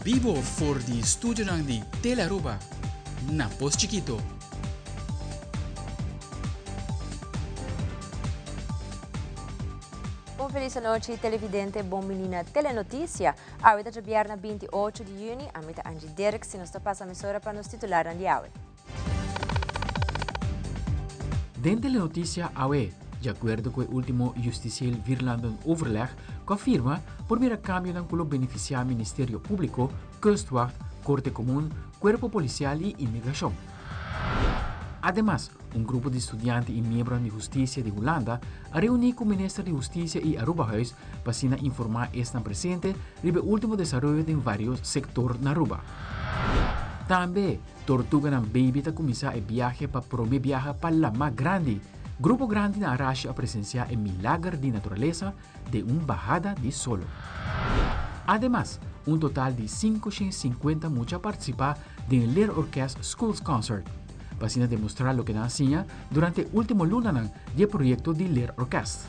Vivo voor die studierang di Telaruba. Na pos chiquito. Bom feliz noite, televidente, bom menina Telenotícia. A hoje é dia 28 de junho, a mita Angie Derek, se nos passa a emissora para nos titular de hoje. Dentro da notícia AUE, de acordo com o último justicial Virlanden overleg, confirma por primeiro cambio no beneficiar Ministério Público, Kustwacht, Corte Común, Cuerpo Policial e Imigração. Además, um grupo de estudantes e membros de justiça de Holanda a reunir com o Ministro de Justiça e Aruba Huis para informar estão presentes sobre o último desenvolvimento em vários setores na Aruba. Também, Tortuga na Baby está começar a viagem para promover viagem para La Mais Grande, grupo grande na Arache a presenciar o milagre de natureza de uma bajada de solo. Además, um total de 550 muchachos participar do Leer Orquest Schools Concert, para demonstrar o que nascia durante o último luna do projeto de Leer Orquest.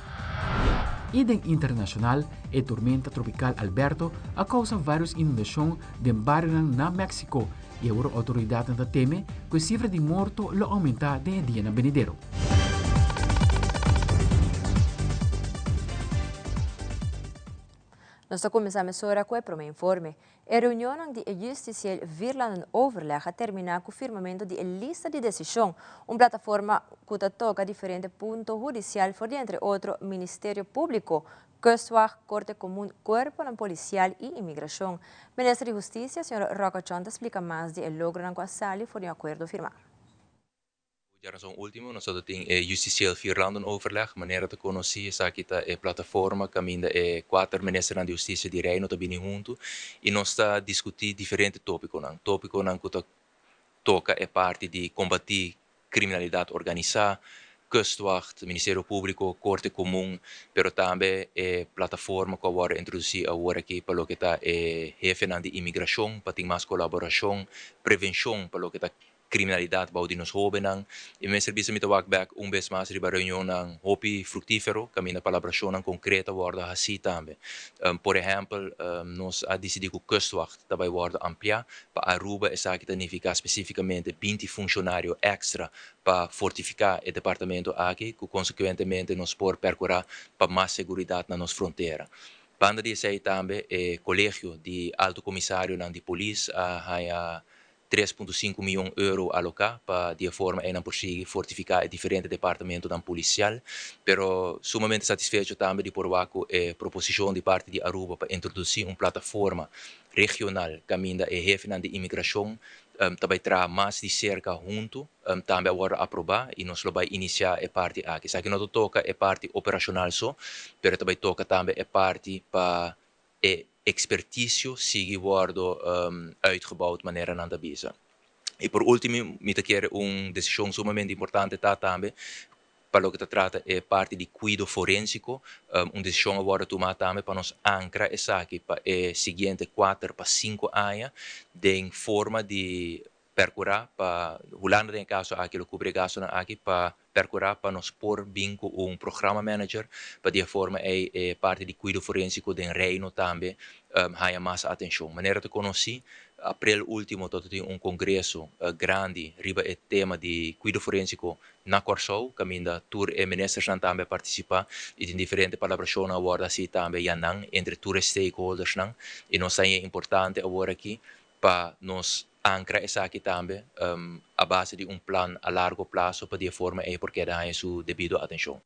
E den internacional, a tormenta tropical Alberto a causa várias inundações de barrios na México e a autoridade teme que a cifra de mortos lo aumenta de dia na venidero. Nós começamos agora com o primeiro informe. A reunião de Justicial Virlanden overleg a terminar com o firmamento de lista de decisão, uma plataforma que toca diferentes pontos judiciais, por entre outros, Ministério Público, Kustwacht, Corte Común, Cuerpo Policial e Imigração. O Ministro de Justiça, Sr. Roca Chonta, explica mais de logro na qual sali for um acordo firmado. Ja, zo'n último, nós temos justicieel Virlanden overleg, maneira de conhecer essa kita plataforma caminda quatro ministros de justiça de Reino também junto e nós está discutir diferentes tópicos que toca parte de combater criminalidade organizada, Kustwacht, Ministério Público, Corte Común, pero também plataforma que vai introduzir agora aqui para o que está jefe de imigração, para ter mais colaboração, prevenção para o que está criminalidade para os jovens e me serviço me back vez mais de reunião ng hopi fructífero caminha colaboração concreta warda assim também por exemplo nós a decidir que o Kustwacht também warda ampliar para Aruba essa que significa especificamente 20 funcionários extra para fortificar o departamento aqui que consequentemente nós por percorrer para mais segurança na nossa fronteira. Banda de sei também o colégio de alto comissário de polícia a 3,5 milhões de euros alocar para de forma em prosseguir fortificar diferentes departamentos policial, pero sumamente satisfeito também de por vaco proposição de parte de Aruba para introduzir uma plataforma regional caminho e jefe de imigração também traz mais de cerca junto também agora aprovar e nós vai iniciar a parte aqui. Sabe que não toca a parte operacional só, pero também toca também a parte para expertício sigue worden uitgebouwd maneira na bisa. E por último, me quero uma decisão sumamente importante também para o que trata é parte de cuidado forensico, uma decisão agora tomada também para nós ancrar essa aqui para o seguinte 4 para 5 anos de forma de percurar para Holanda em caso aquilo cobre gasto aqui para percurar para nós por vinco programa manager para de forma parte de cuidado forensico de Reino também há mais atenção. Maneira de conhecer abril último todo tem congresso grande riba o tema de cuidado forensico na Corsou, caminda tour e ministros também participar e tem diferentes colaborações agora assim também entre todos os stakeholders e nós é importante agora aqui para nós ancrar essa aqui também a base de plano a largo prazo para de forma porque dá sua devida atenção.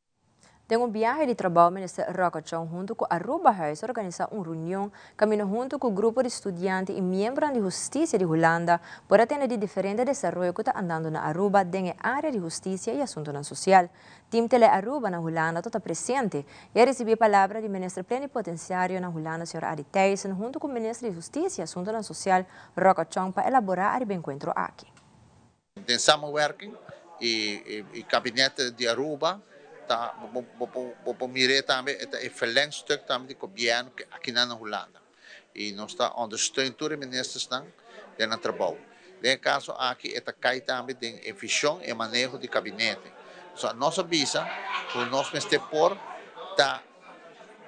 Tem viagem de trabalho, o ministro Roca Chong, junto com a Aruba Huis, organiza reunião, caminho junto com o grupo de estudantes e membros de justiça de Holanda, por atender diferentes desenvolvimentos que estão andando na Aruba, dentro da área de justiça e assuntos social. Team Tele Aruba na Holanda está presente e recebi a palavra do ministro plenipotenciário na Holanda, Sr. Adi Thijssen, junto com o ministro de justiça e assuntos social, Roca Chong, para elaborar o encontro aqui. De samenwerking e gabinete de Aruba tá vou mirar também é verlengstuk também de governo aqui na Holanda e nós está ondersteunando todos os ministros no trabalho. No caso aqui é cai também de visão e manejo de gabinete. So nossa visa o nosso ministério por tá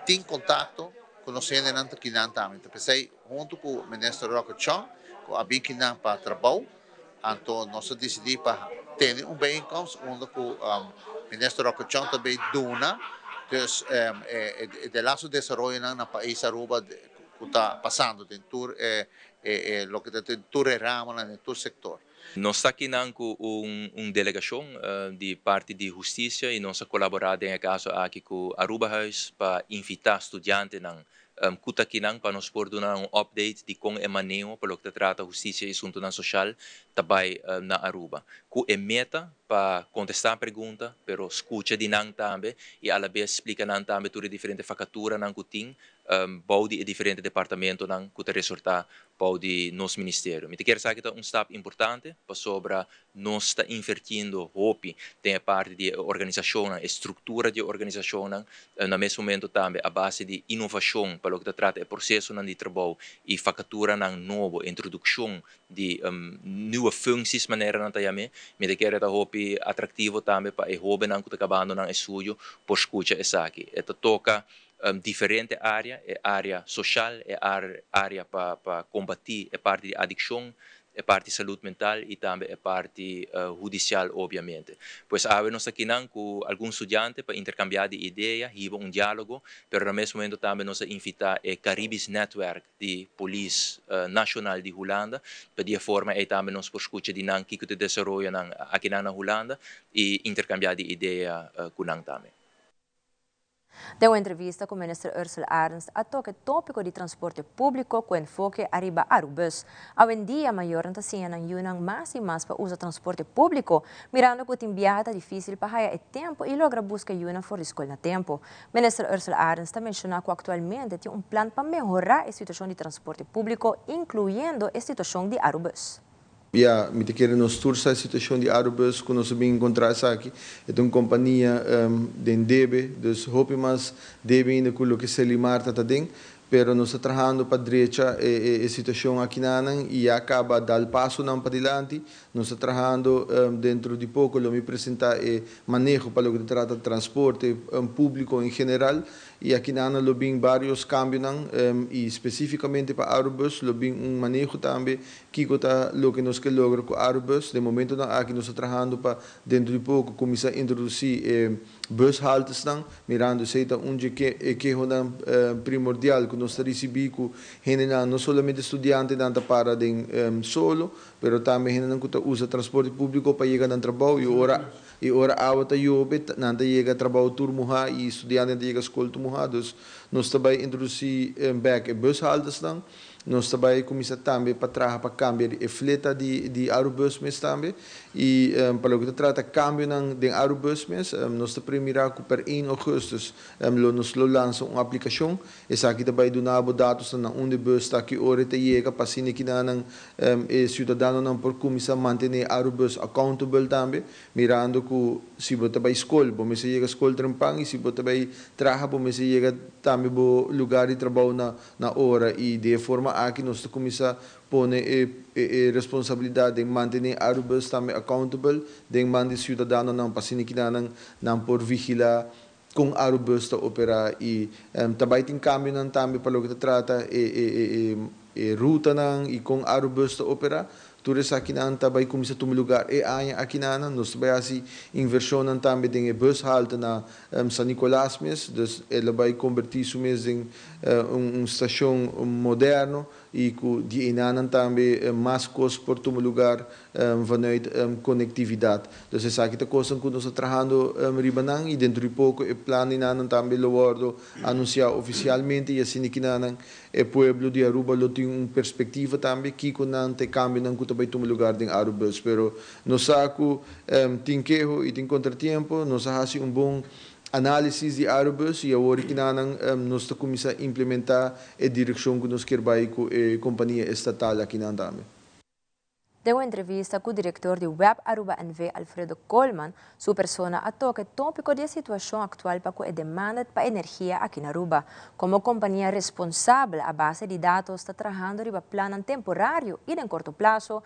tem contato conhecendo não tá quinan também. Pensei junto com o ministro Roque Chong, com a bem quinan para trabalho, então nós decidimos para ter bem inkomst, onde com o ministro Roque Chong também dona, dus de laatste desarrollo na país Aruba que está passando dentro lo que tem todo ramo no todo sector. Nós está aqui com delegação de parte de justiça e nós colaboramos em caso aqui com Aruba House para invitar estudantes kuta kinang para nós pôr update de como é manejo para o que trata justiça e assunto social também na Aruba. Com é meta para contestar a pergunta, pero escuta de nang também e a la vez explica nang também tudo diferente facatura nang kuting bau de diferente departamento nang kuta resulta bau de nos ministério. Me te quero saber que é step importante para sobre nós está investindo hopi tem a parte de organização, a estrutura de organização no mesmo momento também a base de inovação para o que trata o processo de trabalho e facatura novo, introdução de novas funções maneira na tayame. Me te quero hopi atrativo também para o hobby nang kuta acabando nang estudo por escuta essa aqui. Esta toca diferente área, é área social, é área para combater a parte de adicção, a parte de saúde mental e também a parte judicial, obviamente. Pois nós aqui com alguns estudantes para intercambiar de ideias, e diálogo, mas no mesmo momento também nós invitamos o Caribbean Network de Polícia Nacional de Holanda, para de forma aí também nós por escuta de nang que se desenvolve aqui na Holanda e intercambiar de ideias com nang também. Deu uma entrevista com o ministro Ursula Arns a toque tópico de transporte público com enfoque arriba Arubus. Hoje em dia, a maior antasia ng Yunnan mais e mais para usar transporte público, mirando que o timbiata difícil para haya tempo e logra buscar Yunnan for escola na tempo. Ministro Ursula Arns também mencionou que atualmente tem plan para melhorar a situação de transporte público, incluindo a situação de Arubus. Ja, met querer nos tursa a situação de Arubus, que nós bem encontrar aqui, é uma companhia de DB, dus hope mas DB ainda com o que se limar tá dentro, pero nós está trabalhando para direita a situação aqui na e acaba dar passo não para adiante, nós está trabalhando dentro de pouco, eu me apresentar e manejo para o que trata de transporte público em geral. E aqui na Ana lobbying vários cambios e especificamente para Arubus lobbying manejo também que está lo que nós queremos lograr com Arubus de momento aqui nós estamos trabalhando para dentro de pouco começar a introduzir bushaltes mirando se está que é primordial que nós recebemos general não somente estudantes não para de solo pero também general que usa transporte público para chegar ao trabalho e ora awata yobe nanta chega trabalho turmo e estudante chega escola turmo dus nós também introduzir back bushaltes nós também começamos também para trabalhar para cambiar a fleta de Arubus mes também e para o que trata cambio de Arubus mes nós estamos primeiro per 1 Augustus nós lançamos uma aplicação essa aqui também do nabo dados na onde bus está que hora te chega para sine que não cidadão não por começar a manter Arubus accountable também mirando que se você vai escola você chega a escola trampang e se você vai trabalhar você chega também bo lugar de trabalho na hora e de forma aqui nós começar a pôr a responsabilidade de manter Arubus também accountable de manter cidadão não para sine que não por vigilar com Arubus a operar e também tem cambio também para o que trata ruta e com Arubus a operar tudo isso aqui também começa a tomar lugar aqui nós também assim inversão também tem bushalte na San Nicolás mes dus ela vai convertir-se mesmo em estação moderno e que die inanan também mais coisas por tomar lugar vanuit conectividade. Dus essa aqui é coisa que nós estamos trabalhando ribanang e dentro de pouco o plano inanan também lo guardo anunciar oficialmente e assim que inanan o pueblo de Aruba lo tem perspectiva também que não tem cambio não que também tomar lugar em Arubus, pero nós saco tem quejo e tem contratempo, nós fazemos bom análise de Arubus e agora que nós estamos começando a implementar a direção que nós queremos com a companhia estatal aqui na também. Deu uma entrevista com o diretor de Web Aruba NV, Alfredo Coleman, sua persona a toque tópico da situação atual para a demanda para energia aqui na Aruba. Como companhia responsável, a base de dados está trabalhando em plano temporário e em curto prazo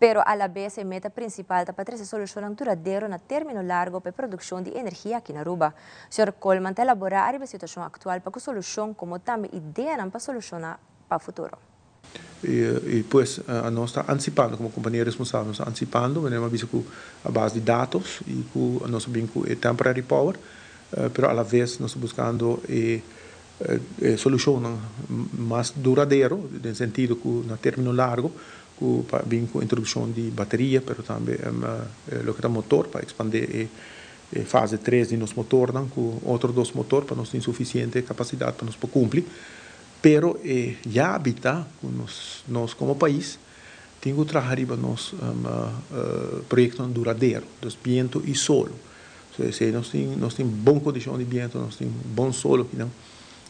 Pero a la vez a meta principal para trazer solução duradoura na término largo para a produção de energia aqui na Aruba. O Sr. Coleman está elaborar a situação atual para a solução, como também ideia para solucionar para o futuro. E pues nós está antecipando, como companhia responsável, nós está antecipando, nós visto com a base de dados e com nós bem com temporary power, pero a la vez nós buscando solução mais duradoura, no sentido que na término largo, bem com introdução de bateria, pero também o que é motor para expandir fase 3 de nosso motor, com outros 2 motores para nós ter suficiente capacidade para nós cumprir. Pero já habita nós como país temos que trabalhar riba nos projetos duradouros, dos vento e solo. Se nós temos boa condição de vento, nós temos bom solo, não?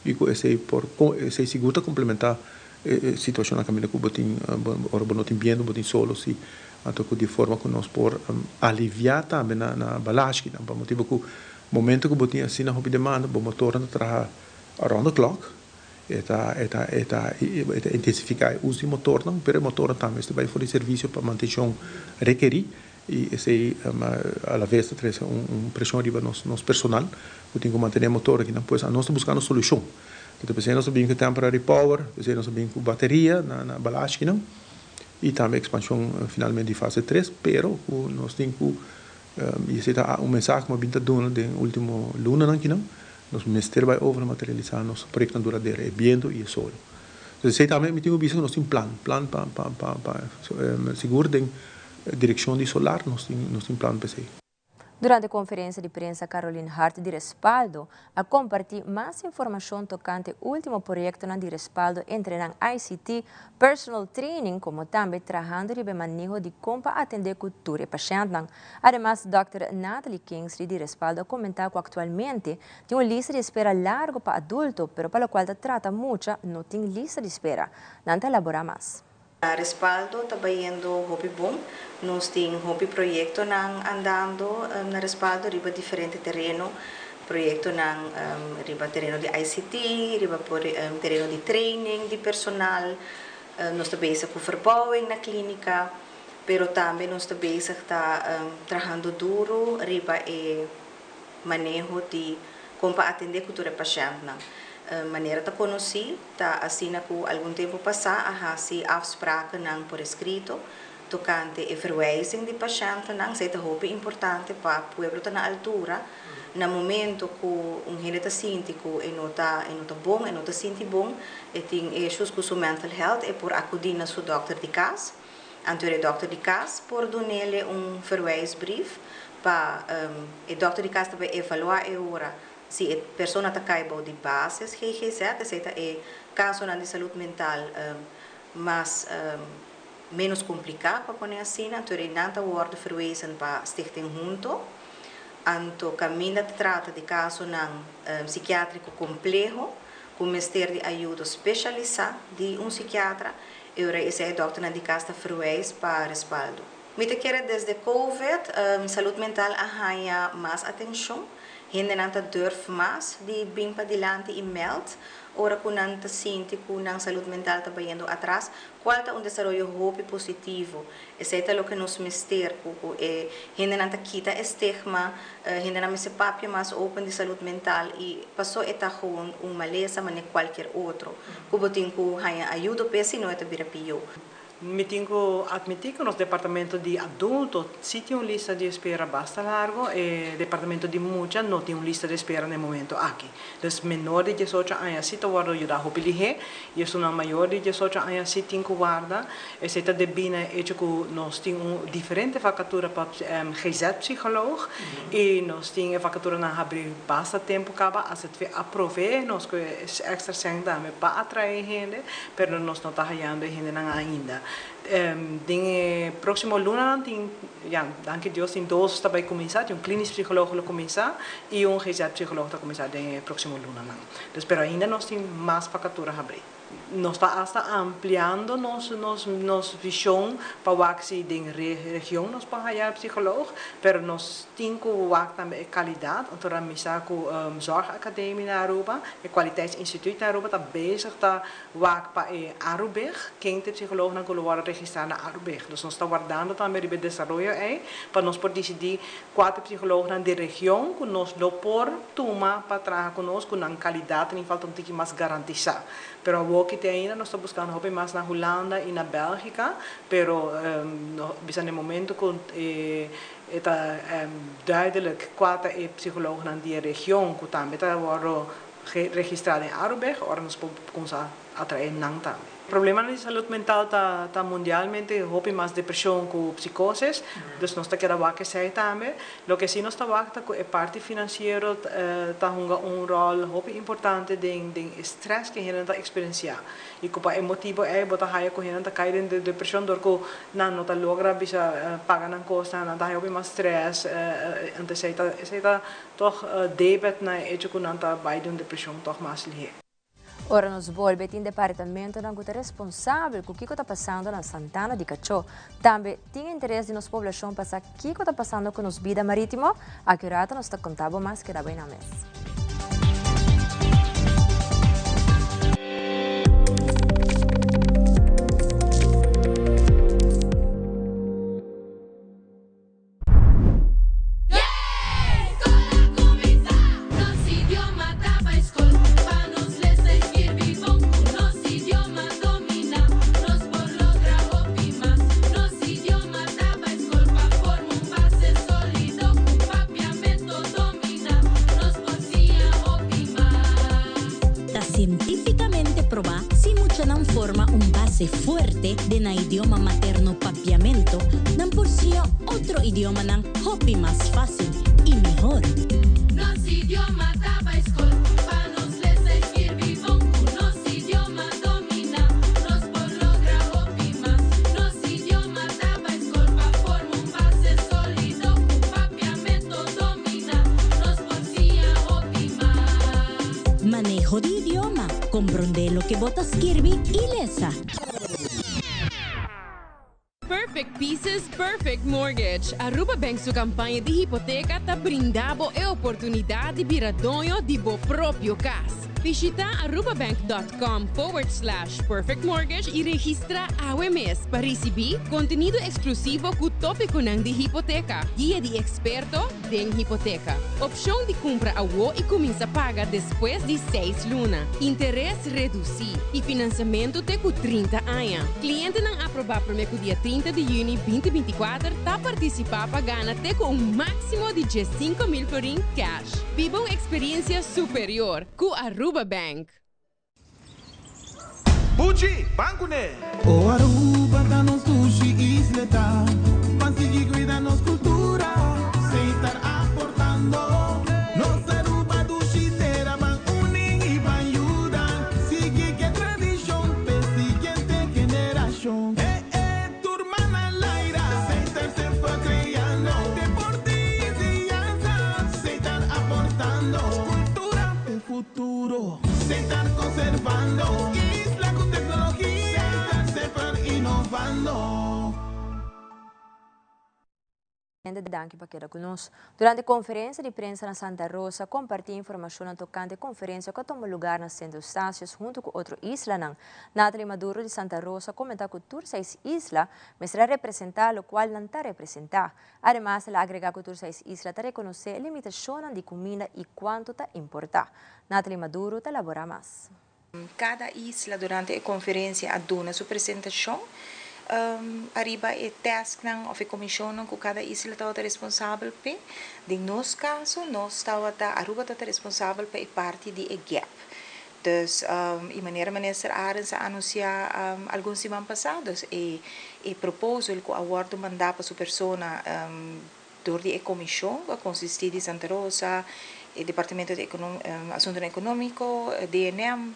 E esse seguro complementar a situação na caminho que botin ora não tem vento, botin solo, se então de forma que nós por aliviar também na balagem, não? Por motivo que o momento que botin assim na hobby demanda, o motor não trabalha around the clock. Intensificar o uso do motor, não, mas o motor também vai fazer serviço para manutenção requerir e esse a la vez traz pressão arriba nosso personal, que tem que manter o motor aqui, não, pois nós estamos buscando solução. Então, nós sabemos que temporary power, nós sabemos que bateria na balagem, não, e também expansão finalmente de fase 3, pero nós temos que e esse é mensagem que eu vinha dando no último luna, não. Nos ministério vai over materializar nosso projeto duradouro, é vento e solo. Então, sei também que temos visto que nós temos plan para seguro de direção de solar, nós temos plan para isso. Durante a conferência de prensa, Caroline Hart de Respaldo a compartilhar mais informação tocante o último projeto de respaldo entre a ICT, personal training, como também trabalhando no manejo de como atender cultura e pacientes. Además, Dr. Natalie Kingsley de Respaldo comentou que atualmente tem uma lista de espera larga para adultos, mas para a qual trata muito, não tem lista de espera. Não elaborar mais. A Respaldo está indo hobby bom, nós temos hobby projeto andando na Respaldo riba diferente terreno, projeto riba terreno de ICT, riba terreno de training de personal, nós está bezig com verbouwing na clínica, pero também nós está bezig trabalhando duro riba manejo de como atender cultura paciente. Maneira de conhecer, assim que algum tempo passar, a afspraken por escrito, tocante a verwijzing de paciente, isso é muito importante para o povo na altura, no momento que gente sente que não está bom, não está sente bom, e tem issues com sua mental health, é por acudir na sua doctor de casa, então o doctor de casa por dar-lhe verwijsbrief, para o doctor de casa vai evaluar a hora. Se a pessoa está caindo de bases, GGZ, é caso de saúde mental menos complicado para pôr assim, então não wordt verwezen para Stichting Junto, então caminho de trata de caso psiquiátrico complexo, com Ministério de Ajuda Especializada de psiquiatra, e esse doutor de casa verwezen para respaldo. Me te quero desde COVID, saúde mental ganha mais atenção. Gente não durf mais de vir para diante e meld, ora que não sente que a saúde mental está indo atrás, qual é desenvolvimento positivo. Esse é o que nos ministério, gente não quita estigma, gente não se papia mais open de saúde mental e passou a com uma lesa, mas qualquer outro. Como tem que ajuda para se não é terapia. Me tenho que admitir que no departamento de adultos sí tem uma lista de espera bastante largo e departamento de mucha não tem uma lista de espera no momento aqui. Então, menor de 18 anos sí está guarda ajudar a pedir e isso na maior de 18 anos sí tem que guarda. Esse está de bem hecho que nós temos diferente vacatura para GZ psicólogo e nós temos vacatura na abrir bastante tempo acaba a se aprove nós que extra sem dame para atrair gente, pero nós não está ganhando gente ainda. Próximo luna tem, danke Deus, tem dois que vai começar, tem clínico psicólogo que começar e GZ psicólogo que começar no próximo luna. Então, pero ainda nós temos mais vacatura a abrir. nos está hasta ampliando nos visión para waxi de región nos para hallar psicólogo, pero nos tinko wak también calidad, untuk misa ku zorgacademie na Aruba, e kwaliteitsinstituut na Aruba, dat bezig ta wak pa Arubeg, quem te psicólogo na kuluwara registrar na Arubeg. Dus nos está guardando também ribe desarrollo para nos por decidir 4 psicólogos na de região, que nos lo por tuma para trabalhar conosco na qualidade, nem falta um tique mais garantizar. Pero a que ainda nós estamos buscando hobby mais na Holanda e na Bélgica, pero bisa no momento que está duidelijk 4 psicólogos na die região que também está registrado em Arubeg, ora nós podemos atrair nang também. O problema de saúde mental está mundialmente, hobby mais depressão com psicoses, dus nós está querendo que sei também. Lo que sim nós está vendo é parte financeira está rol hobby importante de stress que a gente está experienciando. E como emotivo botar raia com a gente está caindo de depressão, porque não está logra bisa pagar na costa, não está hobby mais stress, então sei tá toch debet na hecho que não está vai de depressão toch mais ligeiro. Ora nos volve em departamento na que responsável com o que está passando na Santana de Cachó. Também tem interesse de nossa população passar o que está passando com nossa vida marítima. A que rata nos está contando mais que dá bem na mesa. Científicamente probado si mucha nan forma un base fuerte de na idioma materno papiamento, nan por si otro idioma nan hopi más fácil y mejor. Nos idioma taba escol, pa nos les escribir nos idioma domina, nos por logra hopi más. Nos idioma taba escol, pa forma un base sólido, papiamento domina, nos por si hopi más. Manejo de idioma. Comprende lo que botas Kirby y Lesa. Perfect Pieces, Perfect Mortgage. Aruba Bank su campanha de hipoteca tá brindando a oportunidade de viradonho de bo próprio casa. Visita arubabank.com/perfect mortgage e registra AWMS para receber conteúdo exclusivo com o tópico de hipoteca, guia de experto de hipoteca, opção de compra a WO e começa a pagar depois de 6 lunas, interesse reduzido e financiamento até com 30 anos. Cliente não aprovar primeiro dia 30 de junho 2024 tá participar para ganhar até com um máximo de 15.000 florin cash. Viva uma experiência superior com Aruba Bank. Buji, banco né? O Aruba tá nos sushi isleta, consegui cuidar nos cultura, sem estar aportando. Nos Aruba do Chitera, ban unim e ban ayuda, sigue que tradição, pe siguiente generação. Turma na laira, sem estar sempre criando, deporte e dança, sem estar aportando, cultura e futuro, sem estar conservando. Danke para quedar conosco. Durante a conferência de prensa na Santa Rosa, compartilhou informação tocante à conferência que tomou lugar na Centro Estácios junto com outro isla. Nathalie Maduro de Santa Rosa comentou que todas 6 islas será representar o qual não está representar. Además, ela agrega que todas 6 islas está reconhecer a limitação de comida e quanto está importar. Nathalie Maduro te elabora mais. Cada isla durante a conferência aduna sua apresentação. Arriba e task nang of a commission nang cada isla está responsável pe. De nosso caso, nós Aruba está responsável pe parte de gap. Dus e maneira minister Arens anunciar alguns semanas passadas e proposal que awardo mandar para sua persona door die commission que consiste de Santa Rosa, o Departamento de Assuntos Econômicos, DNM,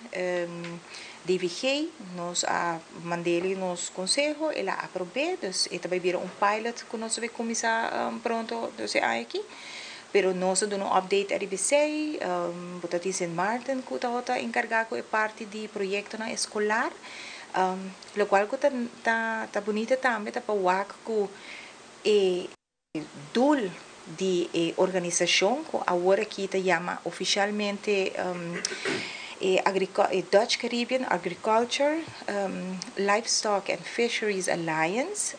DVG, nos mandei nos conselho, ela aprovou, dus também vira pilot que nós vamos começar pronto, dus aqui. pero nós dando um update a RBC, botati St. Martin, que está encarregado de parte do projeto na escolar, lo qual tá bonita também, tá para o que dul de organização, que agora aqui está chama oficialmente Dutch Caribbean Agriculture, Livestock and Fisheries Alliance.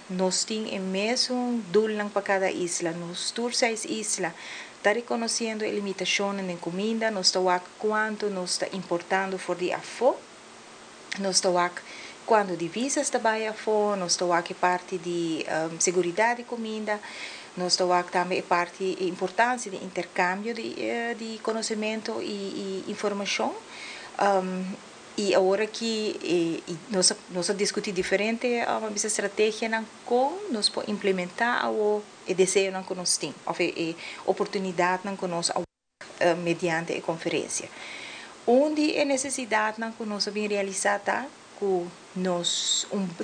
Nós temos o mesmo dul para cada isla, nos todos 6 islas. Está reconhecendo a limitação na comida, nós está quanto nós está importando for de afo, nós está quando divisas está bem afo, nós está parte de segurança de comida, nós está também parte da importância de intercâmbio de conhecimento e informação. E agora que nós discutimos diferente uma estratégia na como nós podemos implementar o desejo que nós temos, ou a oportunidade que nós mediante a conferência. Onde é necessidade que nós vamos realizar, que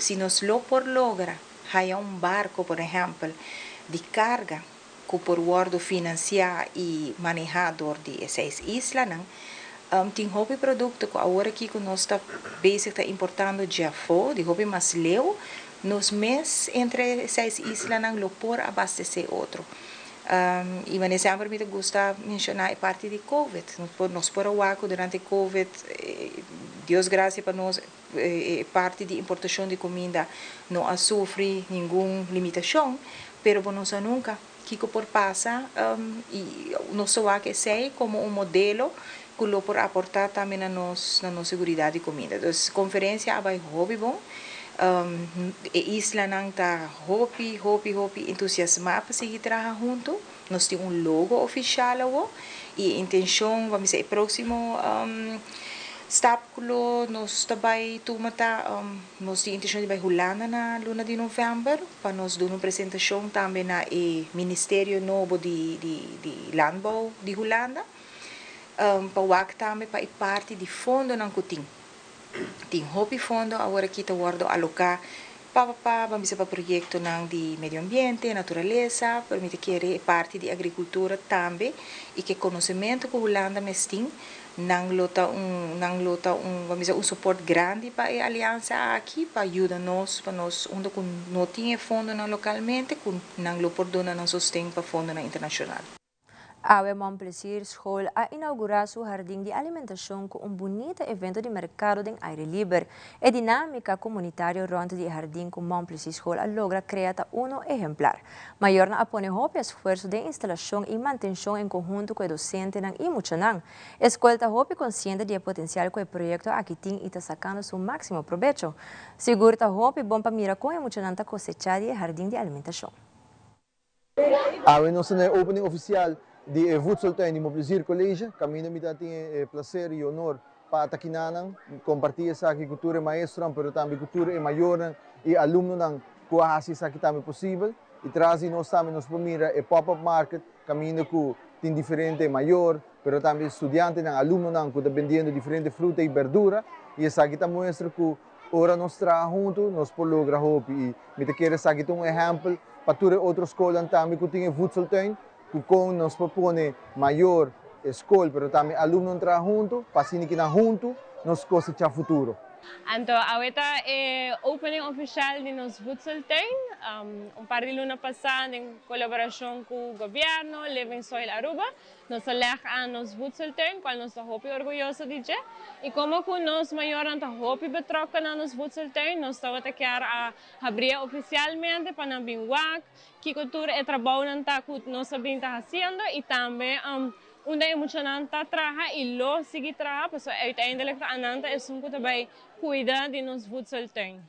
se nós logra há barco, por exemplo, de carga que por wordo financiar e manejador de 6 islas, tem hobby produto que agora aqui que nós está basic importando já foi, de hobby mais leu, nos mês entre 6 islas não por abastecer outro. E mas sempre me gusta mencionar a parte de Covid. Nós por o durante Covid, Deus graças para nós, parte de importação de comida não sofre nenhuma limitação, pero nós nunca que por passa e nós só que sei como modelo que lo por aportar também na nossa segurança de comida. Então, conferência vai hobby bom. Isla não está hobby entusiasmada para seguir trabalhando junto. Nós temos logo oficial e a intenção, vamos dizer, o próximo step que nós também nós temos a intenção de ir a Holanda na luna de novembro para nós dar uma apresentação também no Ministério Novo de Landbouw de Holanda. Para também para parte de fundo não tem hobby fundo agora que está guardo alocar vamos dizer para projeto de meio ambiente, natureza, permite que parte de agricultura também e que conhecimento que Holanda mas tem não lota vamos dizer suporte grande para a aliança aqui para ajudar nós para nós onde não tinha fundo localmente não lo por donar não sustento para fundo internacional. A Montplaisir School a inaugurar seu jardim de alimentação com bonito evento de mercado de aire livre. A dinâmica comunitária rond de jardim com Montplaisir School logra criar exemplar. Maior na apone hope esforço de instalação e manutenção em conjunto com o docente e Muchanang. A escola está hope consciente do potencial que o projeto aqui tem e está sacando seu máximo proveito. Seguro está hope bom para mirar com o Muchanang está cosechar de jardim de alimentação. A nossa opening oficial de Voedseltuin de Montplaisir College, caminho me dá prazer e honor para taquinanang, compartilhar essa cultura maestra, mas também cultura maior e aluno nang kuahasi sa kita possível e trazem nós também nos primeiros pop-up market, caminho que tem diferente maior, mas também estudante nang aluno nang que está vendendo diferente fruta e verdura e essa kita mostra que ora nós trabalhamos juntos, nós podemos lograr e me quer essa kita exemplo para todas outras escolas também que tem Voedseltuin. Com nos propõe maior escola, mas também alunos trabalham juntos, para que juntos nos cosechar futuro. Então, ahorita opening oficial de nos Voedseltuin, par de luna passada em colaboração com o governo, Living Soil Aruba, nos aleja nos Voedseltuin, qual nós estamos orgulhosos de dizer, e como que nós maior estamos betrokken na nos Voedseltuin, nós estamos a abrir oficialmente para Binwak, que cultura e trabalho que nós estamos fazendo e também onde é muito nanta trabalha e lo sigue trabalha, porque uiteindelijk a nanta é um que também cuida de nos Voedseltuin.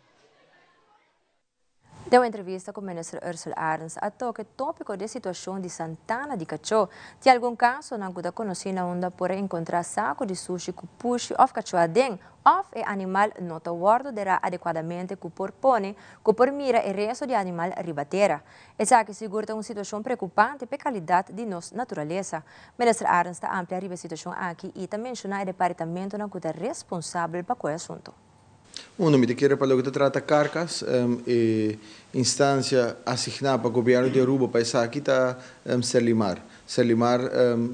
Deu uma entrevista com o ministro Ursula Arens a toque tópico de situação de Santana de Cachó. De algum caso, não pude conhecer na onda por encontrar saco de sushi que puxe of cachoadem, of é animal não guardo derá adequadamente que por pone, que por mira e resto de animal ribatera. Essa que segura uma situação preocupante para a qualidade de nossa natureza. Ministro Arens está ampliar a situação aqui e também mencionar o departamento não que é responsável para o assunto. Uno, me quiere para lo que trata carcas, instancia asignada para o governo de Aruba para essa aqui está Selimar. Selimar,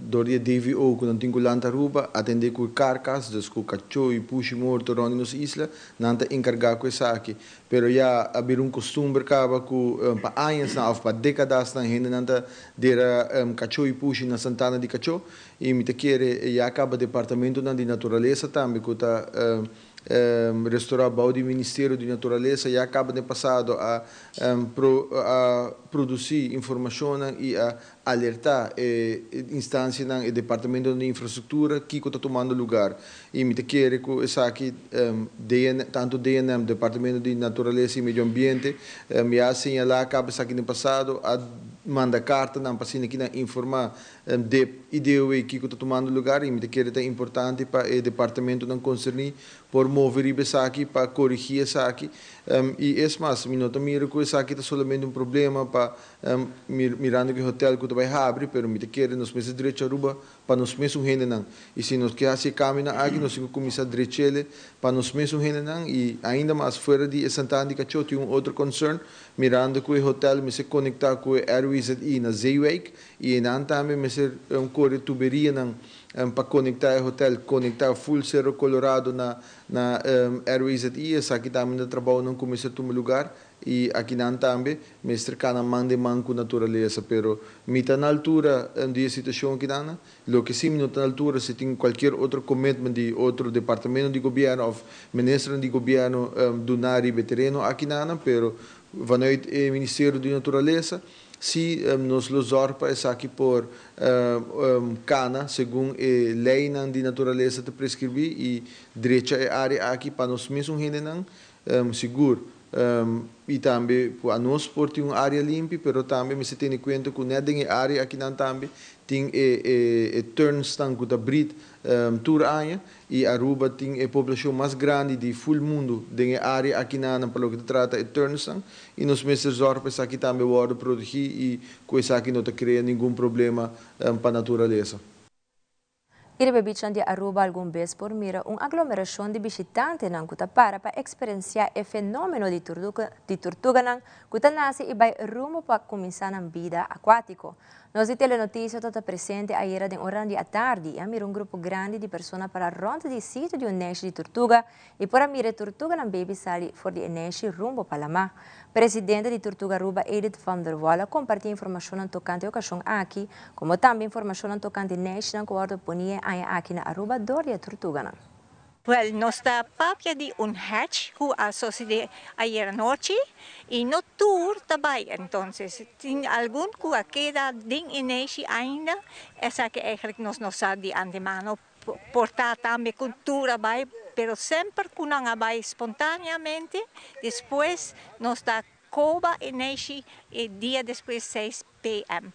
doria DVO, que não tem culanta Aruba, atender com carcas, dus com cachorro e puxi morto ronde nos isla, não está encarregado com essa aqui. Pero já abrir costume acaba com para anos na ou para décadas na gente não está dera cachorro e puxi na Santana de cachorro e me quer já acaba departamento de natureza também que está restaurar o Ministério de Natureza já acaba de passado a produzir informação e a alertar instância no Departamento de Infraestrutura que está tomando lugar. E me quer que essa aqui, tanto DNM, Departamento de Natureza e Meio Ambiente, me ha assinalado acaba aqui no passado a manda carta na passina aqui na informar de ideia que está tomando lugar e me quer é importante para o departamento não concernir por mover isso aqui para corrigir isso aqui e é mais me nota mira que isso aqui está somente problema para mirando que o hotel que vai abrir pero me quer nos meses direito Aruba para nos mesmos gente não e se nos quer se caminhar aqui nós temos que começar direito para nos mesmos gente não e ainda mais fora de Santana de Cachorro tem outro concern mirando que o hotel me se conectar com o RWZI na Zeewijk e não também me ser corre tuberia não para conectar o hotel, conectar full Cerro Colorado na RWZI, essa aqui também trabalho não começa a tomar lugar e aqui não também, mas cercana mande manco natureza, pero me está na altura de situação aqui não, lo que sim me está na altura se tem qualquer outro commitment de outro departamento de governo ou ministro de governo donar e terreno aqui não, pero vanuit o Ministério de Natureza se nos luzorpa essa aqui por cana, segundo a lei de natureza te prescrever e direita é área aqui para nós mesmos gente não seguro e também para nós por ter uma área limpa, pero também me se tem em conta que não tem área aqui não também tem turnstang que está brit tour aia e Aruba tem a população mais grande de full mundo tem área aqui na para o que trata é turnstang e nos meses zorpa aqui também pode produzir e com isso aqui não te cria nenhum problema para a natureza. Ir bebichan de Aruba algum vez por mira aglomeração de visitantes nang kuta para experienciar o fenômeno de tortuga nang kuta nasce e vai rumo para começar na vida aquático. Nós de Telenotícia está presente ayer de horário à tarde e mira grupo grande de pessoas para ronda de sítio de neste de tortuga e para mira tortuga na baby sali for de neste rumo para lá. Presidente de Tortuga Aruba, Edith van der Walla, compartilha informação tocante a ocasião aqui, como também informação tocante neste na quarta ponia aqui na Aruba dor a tortuga. Well, nós está papia de hatch que associou ayer noite e no tour também. Então, tem algum que queda dentro neste ainda, essa que eigenlijk nós não sabe de antemano portar também cultura vai, pero sempre que não vai espontaneamente, depois nós está coba neste dia depois 6 p.m.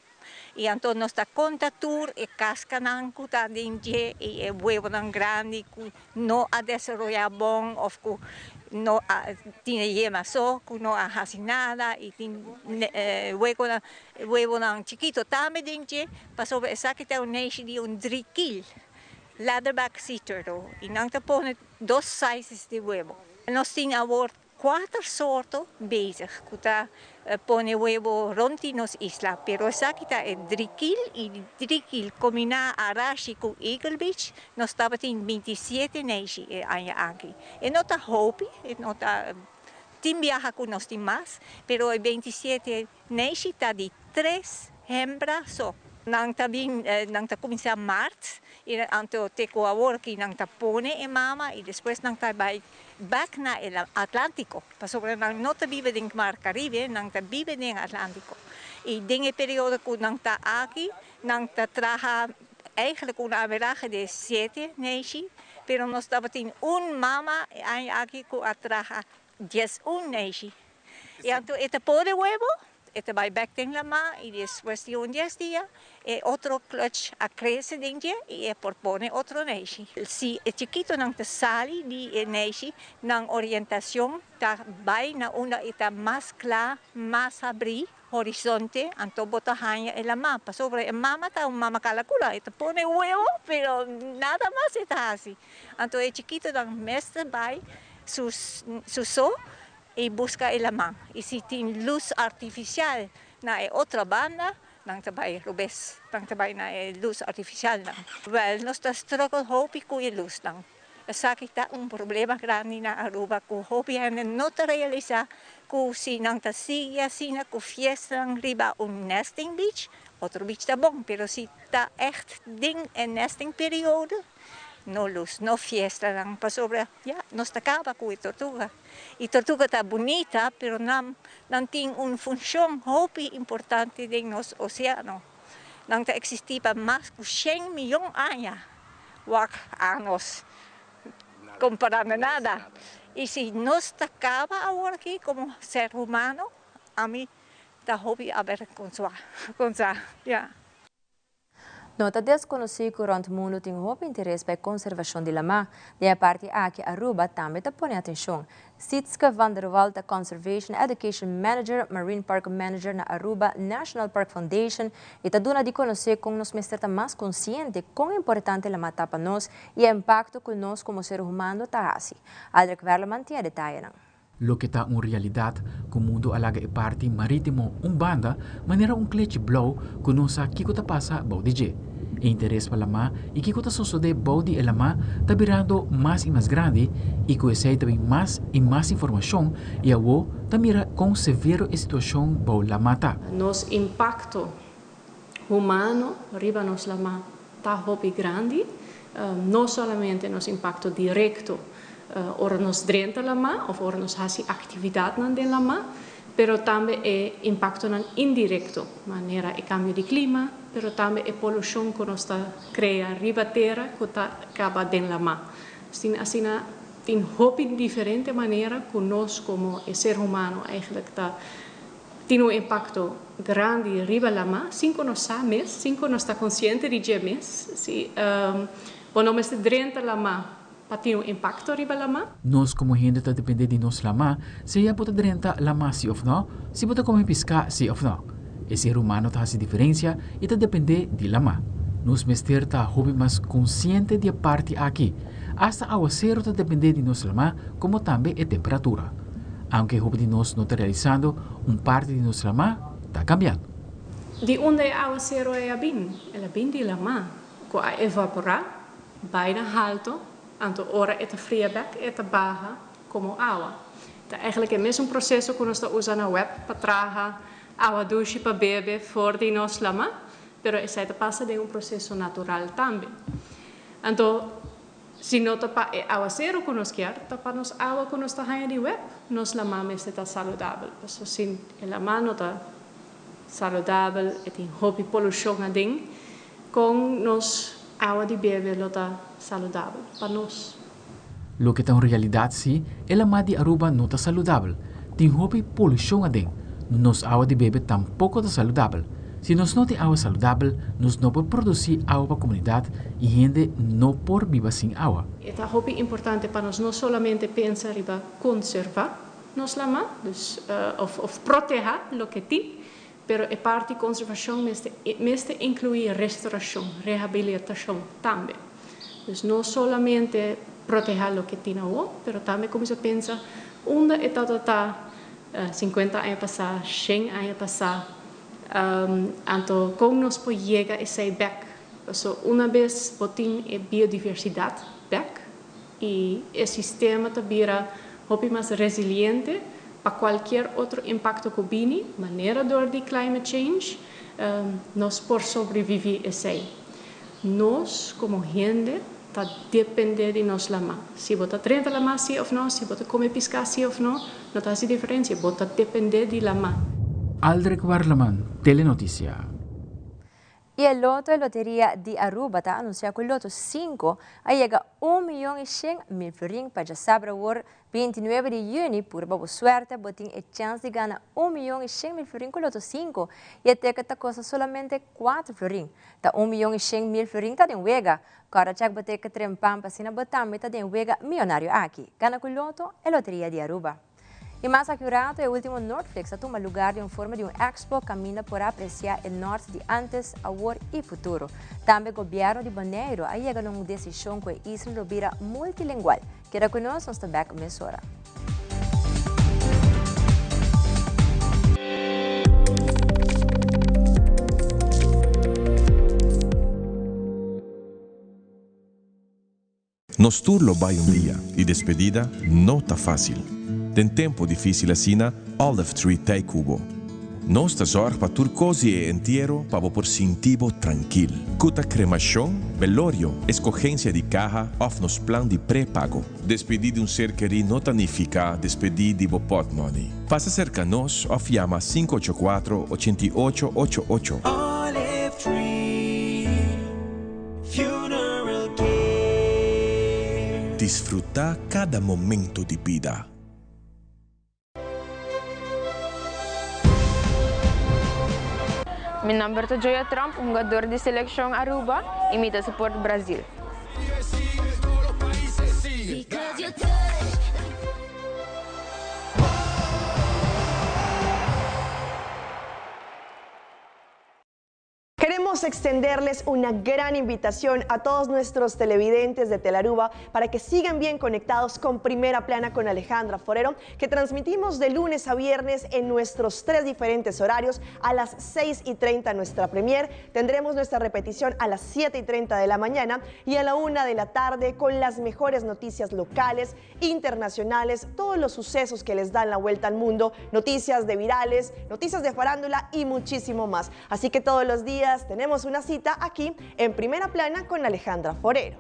E então nós está conta tour e casca não que está dentro e huevo não grande que não a desenvolver bom ou que não tinha yema só que não a faz nada e tem huevo não chiquito também dentro passou essa que está neste de 3 kg leatherback sea turtle e não está pondo 2 sizes de huevo. Nós temos agora 4 sortes bezig que está põe huevo ronti nos isla, pero essa aqui está 3 kg e 3 kg combinar arashi com Eagle Beach, nós estamos em 27 neste aqui. E não está hope, não está tem viaja com nós tem mais, pero 27 neste está de 3 hembras só. Não está bem, não está começando março, e então tem que agora que não está põe e mama e depois não está vai back na Atlântico, passou para não está vive em Mar Caribe, não está vive em Atlântico. E tem período que não está aqui, não está traja eigenlijk uma average de 7 neste, pero nós estamos tendo mama aqui que traja 10 neste. E então este pode huevo este vai back tem la ma e depois de 10 dias outro clutch a cresce dentro e propone outro neixe. Se é chiquito não te sali de neixe, na orientação tá vai na uma eta mais clara, mais abrir horizonte, então bota hanha e la ma, sobre a mama tá mama calacula, eta pone huevo, pero nada mais está assim. Então é chiquito não mestre vai so y busca el amán. Y si tiene luz artificial na otra banda, nang tabay rubes, nang tabay na luz artificial na. Well, nos ta struggle hopi ku luz nang. Sa kita problema grande na Aruba ku hopi no te realiza ku si nang tasigya sina ku fiesta ng riba nesting beach, otro beach ta bong, pero si ta echt ding nesting periode, no luz, no fiesta lang pasobra, nos takaba ku tortuga. Y tortuga ta bonita, pero nam ting un función hopi importante de nos océano. Nang ta existi pa más ku 100 milyon años, wak anos. Comparando nada. Y si nos tocaba ahora aquí como ser humano, a mí está hobby a ver con ya. Nota desconhecido que o mundo tem muito interesse para a conservação de lama, e a parte aqui Aruba também está põe atenção. Sitska van der Walta Conservation Education Manager, Marine Park Manager na Aruba National Park Foundation, e está dando de conhecer com nós mestre mais consciente quão importante lama está para nós e o impacto que nós como ser humano está assim. Aldrich Verle mantém detalhe. Lo que está uma realidade que o mundo alaga e parte marítimo banda maneira cliente blow que não sabe o que está passando bom DJ. E interesse para lama e que está sucede bom de lama está virando mais e mais grande e que esse também mais e mais informação e a o está mira com severo a situação bom lama tá. Nos impacto humano riba nos lama está hobby grande, não somente nos impacto direto ora nos drenta lama of ora nos hasi atividade nan den lama, pero também é impacto nan indirecto, maneira é cambio de clima, pero também é poluição que nos está cria riba terra que está acaba den lama. Assim tem hobby diferente maneira que nós como ser humano eigenlijk tem impacto grande riba lama, sem que nós sabemos, sem que nós está consciente de gemes, se quando nós drenta lama para ter impacto riba lama. Nós como gente está depender de nós lama, se ia poder drenta lama se ou não, se poder comer pescar se ou não. O ser humano está se diferencia e está depender de lama. Nós mestre está hobby mais consciente de a parte aqui. Hasta ao ser está depender de nós lama, como também a temperatura. Aunque hobby de nós não está realizando, parte de nós lama está cambiando. De onde ao ser é a bin de lama, com a evaporar, bijna alto. Anto ora eta fria back eta baja como água. Então, eigenlijk é mesmo processo que nós usamos na web para trazer água doce para beber fora de nós lama, pero essa passa de processo natural também. Então, se não tá água zero que nós quer, tá para nós água que nós tá ganhando de web, nós lama mesmo está saudável. Então, se a lama não tá saudável, tem hobby poluição a ding, com nós água de beber não tá saudável para nós. Lo que está em realidade sim, é a de Aruba não está saudável. Tem hobby poluição a dentro. Nos água de beber tampouco está saudável. Se nós não tem água saudável, nós não podemos produzir água para a comunidade e gente não pode viver sem água. É hobby importante para nós não somente pensar em conservar nos lama, dus of proteger o que tem, pero a parte de conservação mesmo inclui restauração, reabilitação também. Dus não somente proteger o que tem agora, pero também começa a pensar onde está 50 anos passados, 100 anos passados, então como nós podemos chegar a esse back. So, uma vez botin a biodiversidade back e o sistema vira mais resiliente para qualquer outro impacto que venha, maneira door de climate change, nós podemos sobreviver a isso. Nós, como gente, está depender de nós lama. Se você treina lama sim ou não, se você come pescar sim ou não está se diferença. Você depender de lama. Aldrich Warleman, Telenoticia. E a loteria de Aruba está anunciando que o loto 5 chega a 1.100.000 florins para já saber o 29 de junho, por boa sorte, botem a chance de ganhar 1.100.000 florins com o loto 5 e até que está custa somente 4 florins. Tá 1.100.000 florins está em Wega, agora já botem que trempam para cima botar está em Wega milionário aqui. Gana com o loto é a loteria de Aruba. E mais accurato é o último Nordflix a tomar lugar em forma de expo caminha para apreciar o norte de antes, agora e futuro. Também o governo de Bonaire chega a uma decisão que a isla vira multilingual, Queda con nosotros hasta back mesora. Nos turlo vai dia e despedida não tá fácil. Tem tempo difícil assina Olive Tree Tei Cubo. Nós tá zorg para turcosi e inteiro para por sentivo tranquil. Cuta cremação, velorio, escogência de caja of nos plan de pré-pago. Despedir de ser querido não significa despedir de pot money. Faça cerca nós of llama 584-8888. Olive Tree Funeral Care. Desfrutar cada momento de vida. Mi nome é Joia Trump, jogador de seleção Aruba e me suporte Brasil. Queremos extenderles una gran invitación a todos nuestros televidentes de Telaruba para que sigan bien conectados con Primera Plana con Alejandra Forero, que transmitimos de lunes a viernes en nuestros 3 diferentes horarios. A las 6:30 nuestra premier, tendremos nuestra repetición a las 7:30 de la mañana y a la 1 de la tarde con las mejores noticias locales, internacionales, todos los sucesos que les dan la vuelta al mundo, noticias de virales, noticias de farándula y muchísimo más. Así que todos los días tenemos una cita aquí en Primera Plana con Alejandra Forero.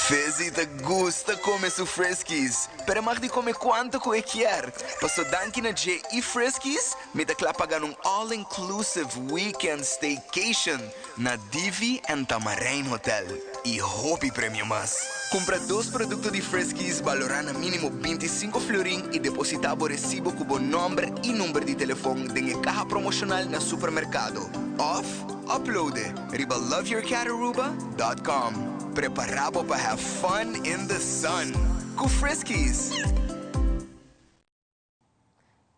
Fezi te gusta comer su Friskies, pero mag di comer quanto que quer. Paso danki na J e Friskies, me te pagar all-inclusive weekend staycation na Divi and Tamarain Hotel e Hobby Premium Mas. Compra 2 produtos de Friskies valorando mínimo 25 florin e depositar o recibo com o nome e número de telefone em caja promocional na supermercado. Off, uploade, riba loveyourcataruba.com. Preparado para have fun in the sun. Com Friskies.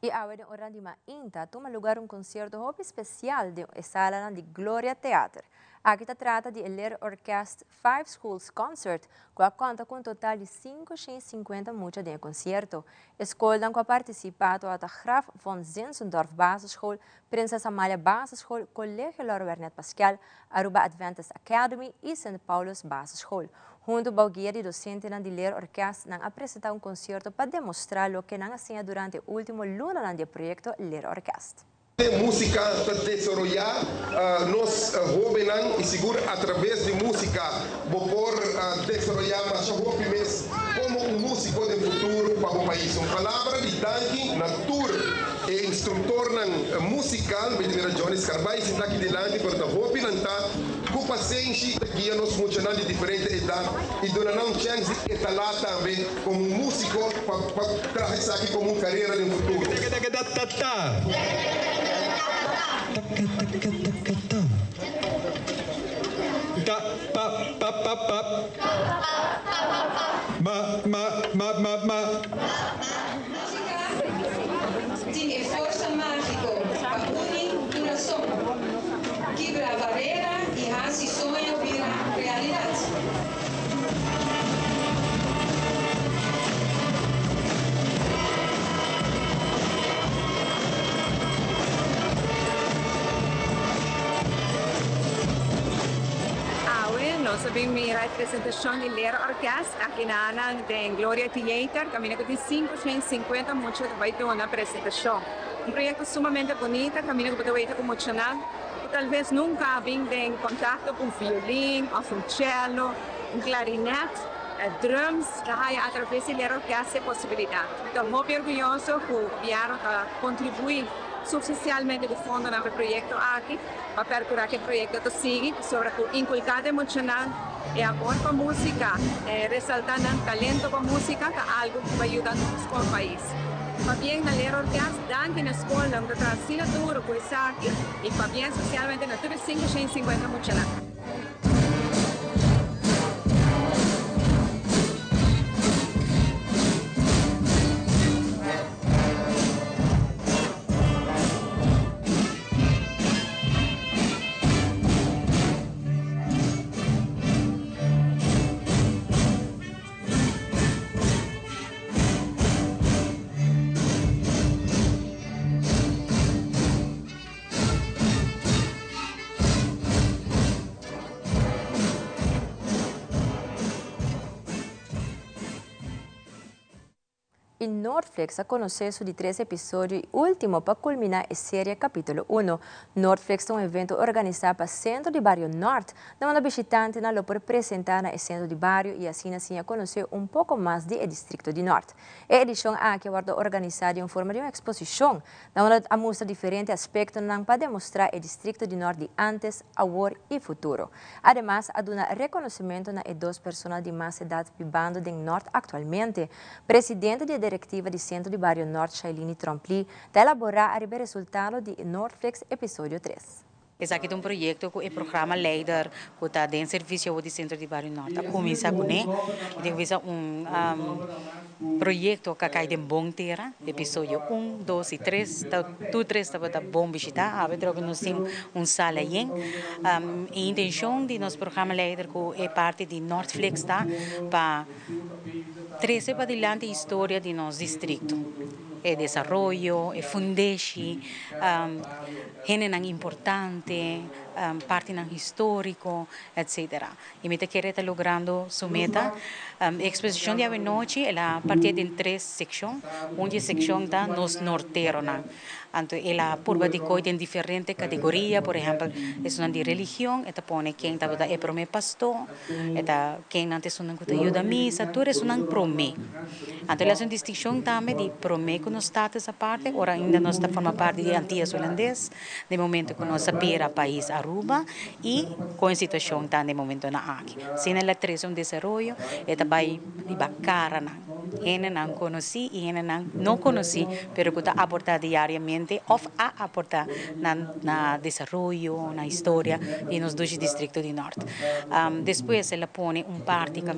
E agora, em hora de Inta, toma lugar concierto hobby especial de sala de Gloria Theater. Aqui se trata de Ler Orquest 5 Schools Concert, que conta com um total de 550 músicas de concerto. Escola que participado a Graf von Zinzendorf Basisschool, Princesa Amalia Basisschool, Colégio Lauro Bernet Pascal, Aruba Adventist Academy e St. Paulus Basisschool. Junto ao guia de docente de Ler Orquest, não apresentar concerto para demonstrar o que não hacía durante o último luna do projeto Ler Orquest. Música para desarrollar nos jóvenes e seguro através de música por desarrollar mais jóvenes como músico de futuro para o país. Uma palavra de Danke, Natur e instrutor musical, Medina Jones Carvalho, está aqui delante para o jovem com paciência que nos funciona de diferente idade e dona um chance de etalar também como músico para trazer aqui como uma carreira de futuro. Tiene força mágico, une coração, quebra a barreira e hace sonho virar realidade. Nós sabemos a representação de Ler Orquest aqui na Ana de Gloria Theater, caminha com 550 músicas vai ter uma apresentação. Um projeto sumamente bonito, caminha com vai ter emocionante. Talvez nunca vindo em contato com violino, ou cello, clarinete, drums, através de Ler Orquest é possibilidade. Então, muito orgulhoso por vieram contribuir substancialmente do fundo no projeto aqui, para percorrer que o projeto siga sobre o inculcado emocional e amor para a música, ressaltando o talento para a música, que é algo que vai ajudar o país. Também na Ler Orquest, danke na escola, onde traz assinatura com isso aqui, e também socialmente na tudo 550 emocional. E Netflix a conhecer de 3 episódios e último para culminar a série capítulo 1. Netflix é um evento organizado para o Centro de Barrio Norte, onde visitante não pode apresentar no Centro de Barrio e assim a conhecer pouco mais do Distrito de Norte. A edição aqui é organizada em forma de uma exposição, onde a mostra diferentes aspectos para demonstrar o Distrito de Norte de antes, agora e futuro. Además, há reconhecimento a 2 pessoas de mais idade vivendo no Norte atualmente. Presidente da Diretiva do Centro de Barrio Norte, Shailene Trompli, de elaborar o resultado de Netflix episódio 3. Esse aqui é um projeto que o programa líder que está dentro do serviço do Centro de Barrio Norte. Começa com ele, projeto que cai de bom terra, episódio 1, 2 e 3, tudo 3 está bom visitar, a ver que nós temos sala aí. A intenção de nosso programa líder que é parte de Netflix para trazer para adiante a história de nosso distrito. O desenvolvimento, o fundeshi, gênero importante, parte histórico, etc. E me quer estar logrando sua meta. A exposição de hoje noite é a partir de 3 secções, onde a secção está nos norteiros. Então, ela por de coisa em diferentes categorias, por exemplo, é uma de religião, ela põe quem está é prome pastor, ela quem não tem uma que ajuda a missa, tudo é uma prome. Então, ela é uma distinção também de prome que nós estamos essa parte, ora ainda nós está forma parte de Antillas Holandês, no momento que nós pira país Aruba e com a situação está no momento na aqui. Se ela traz desenvolvimento, ela vai cara na, ela não conheci e ela não conheci, pero que está aportada diariamente ou a aportar na desenvolvimento, na história de nos 2 distritos do norte. Depois ela põe parte que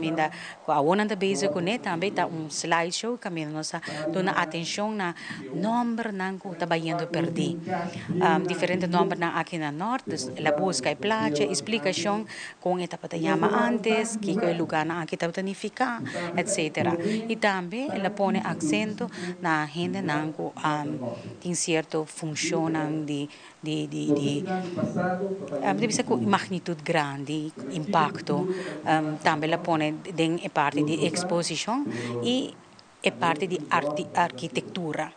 a ona da base com ele também está slideshow que nós dá atenção na número que está indo perder. Diferentes números aqui na norte, ela busca e placa, explicação com a etapa de chama antes, que é o lugar que está planificar, etc. E também ela põe acento na gente que tem certo funcionam de magnitude grande, impacto. Também ela põe em parte de exposição e parte de arquitetura.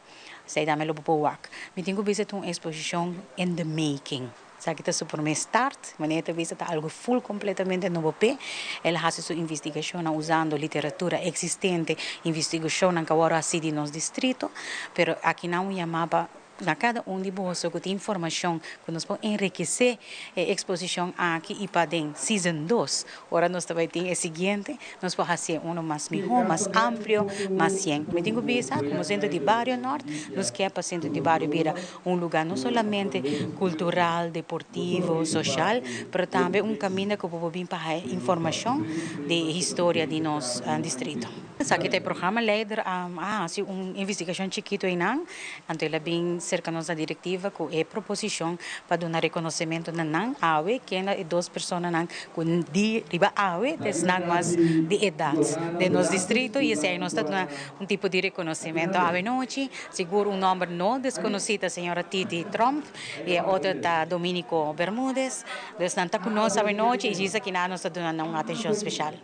Sei também lo pouco. Me tenho visto uma exposição in the making. Sabe que está super me start, maneira de vista algo full completamente novo pé. Ela faz sua investigação usando literatura existente, investigação que agora assim de nosso distrito, pero aqui não chamava na cada de nós que tem informação que nós podemos enriquecer a exposição aqui e para dentro season 2. Agora nós também tem o seguinte, nós podemos fazer mais melhor, mais amplo, mais ciente. Me tenho visto como Centro de Barrio Norte, nós queremos para Centro de Barrio vira lugar não somente cultural, deportivo, social, mas também caminho que pode vir para informação de história de nosso distrito. Aqui tem programa líder, uma investigação chiquito aí não, então ela vem cerca da nossa diretiva com a proposição para dar reconhecimento na não awe que é 2 pessoas não com de riba awe não mais de idade de nosso distrito e assim nós está tipo de reconhecimento awe noite seguro nome não desconhecido a senhora Titi Trump e outra tá Dominico Bermúdez nós não está conosco awe noite e diz que nós está dando uma atenção especial.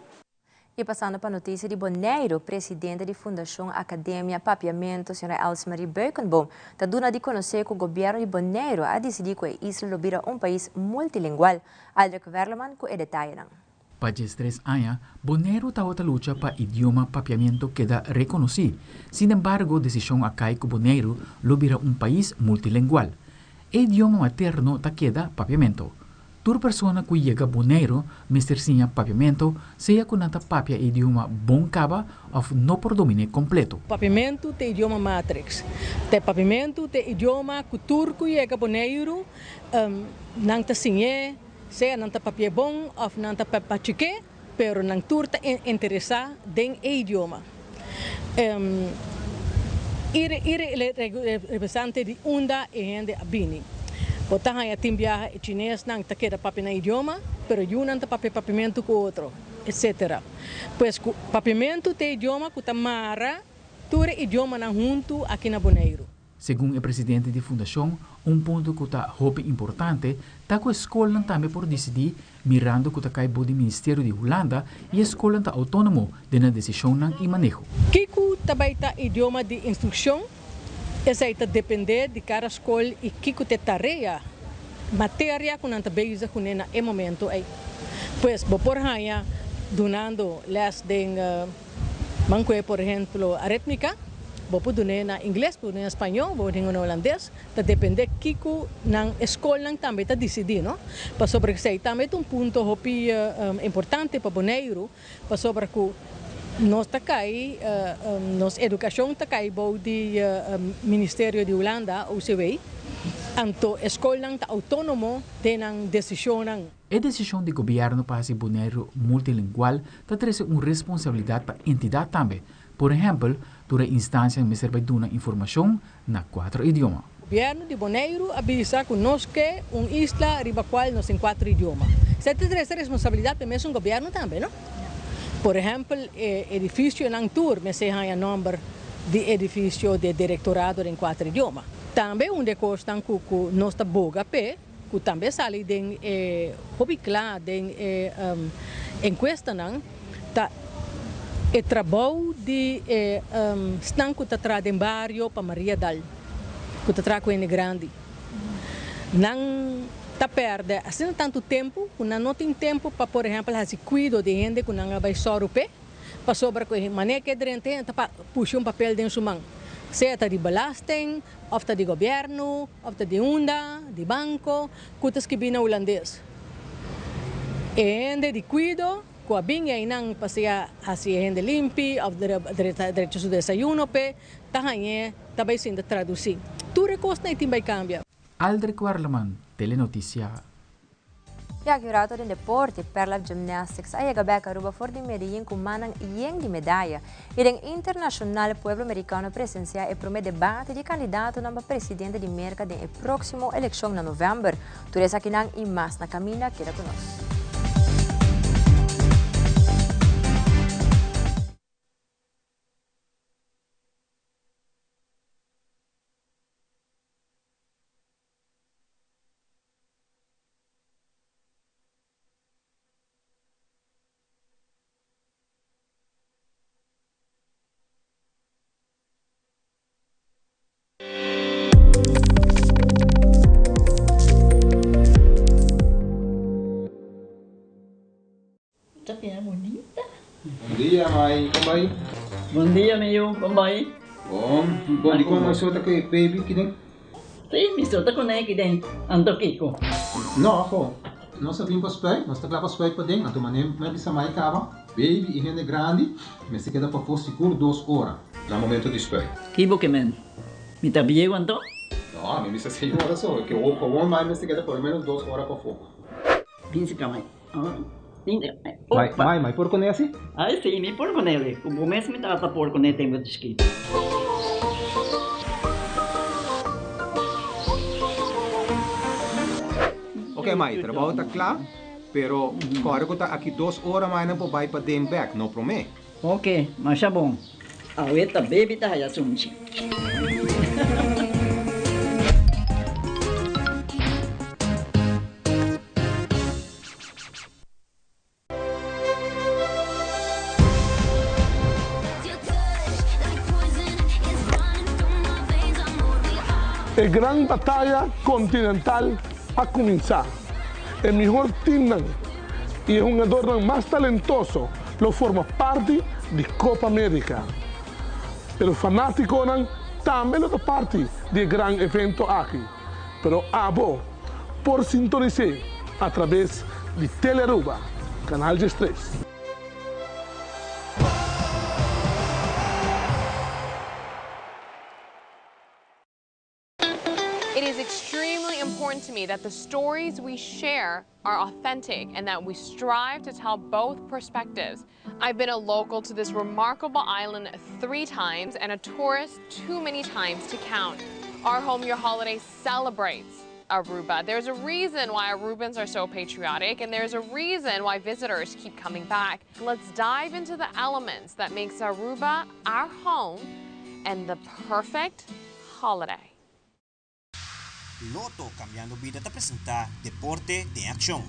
E passando para a notícia de Boneiro, presidente da Fundação Academia Papiamento, senhora Elsmarie Beukenboom, está dando de conhecer que o governo de Boneiro a decidido que a isla vira país multilingual. Aldrich Verleman com o detalhe. Para 3 anos, Boneiro está outra luta para idioma papiamento queda reconhecido. Sin embargo, a decisão acai que Boneiro vira país multilingual. O idioma materno está queda papiamento. Tur persona que chega Boneiro, mestersinha papiamento, seja com nata papia idioma bom caba ou não por domínio completo. Papiamento tem idioma matrix. Tem papiamento tem idioma que turco chega Boneiro, não tá sinhe, seja não tá papia bom ou não tá pachique, pero não turta interessa den idioma. Representante de unda e gente abini. Botahan ya timbia chinês nang taqueda papi na idioma, pero yunan ta papiamento com outro, etc. Pois papiamento tem idioma que tamara, ture idioma na junto aqui na Boneiro. Según el presidente de fundación, un punto que está importante está que a escola também por decidir mirando que está do Ministerio de Holanda e a escola está autónomo de na decisión e manejo. Kiku tabaita idioma de instrução, essa aí depender de cada escola e kiku te tarefa, matéria que não está bezig com na momento aí. Pois, por haya donando les de manque, por exemplo, aritmética, bopo dune na inglês, bopo na espanhol, bopo na holandês, tá depende kiko na escola também tá decidir, não? Para sobre que sei também um ponto hopi importante para boneiro, para sobre que nós tá cai, nós educação tá cai bo de Ministério de Holanda, OCW, anto escola tá autônomo de na decisão. A decisão de governo para ser boneiro multilingual tá traz uma responsabilidade para a entidade também. Por exemplo, toda instância me serve de uma informação na 4 idiomas. O governo de Bonaire avisa que nós que uma isla riba qual nós em 4 idiomas. Você tem essa responsabilidade para o governo também, não? Por exemplo, edifício em Antur, me sei o número de edifício de diretorado em 4 idiomas. Também onde custa que nós está boga que também sale de hobby claro de encuesta não tá o trabalho de estão que está em bairro para Maria Dal, que está com grande. Não está perde, assim tanto tempo, que não tem tempo para, por exemplo, fazer cuidado de gente que não vai só rupe, para sobre que maneira que drente, para puxar papel dentro sua mão. Seja de belasting, of de governo, of de onda, de banco, que está escrito holandês. E de cuidado, com a binha e não passear assim gente limpa, ou direito de desayuno, também também sendo traduzir. Tudo costa não vai cambiar. Aldrich Warleman, Telenoticia. E a curator em deporte, Perla Gymnastics, a Beca Aruba for de Medellín com manang iyeng de medalha. E o Internacional Pueblo Americano presencia e promete debate de candidato na presidente de América na próxima eleição na novembro. Tudo isso aqui e mais na caminha, queda conosco. Bom dia, mãe. Como vai? Bom dia, meu. Como vai? Bom, di como isso tá que baby que tem? Sim, me solta com ele que tem. Ando Kiko. Não, ako. Nós sabemos para spek, nós tá lá para spek para dentro. Então, manem, mas bisa mai cava. Baby e gente grande, mas se queda para for seguro 2 horas. No momento de spek. Kibo que men. Me tá bien quanto? Não, me bisa 6 horas só. Que o com mais mas se queda por menos 2 horas para for. Pinse kamay. Mãe, por com esse? Ah, sim, me por com ele. Como mesmo me trata por com ele tem muito escrito. Ok, mãe, trabalho tá claro, pero agora que tá aqui 2 horas mais não pode vai para dem back, não promete. Ok, mas é bom. A outra baby tá aí assunto. A gran batalha continental a começar. El mejor team y el jugador más talentoso lo forma parte de Copa América. El fanático también lo parte del gran evento aquí. Pero abo por sintonizar a través de Telearuba, Canal 3. It is extremely important to me that the stories we share are authentic and that we strive to tell both perspectives. I've been a local to this remarkable island 3 times and a tourist too many times to count. Our Home Your Holiday celebrates Aruba. There's a reason why Arubans are so patriotic, and there's a reason why visitors keep coming back. Let's dive into the elements that makes Aruba our home and the perfect holiday. Loto Cambiando Vida te presenta Deporte de Acción.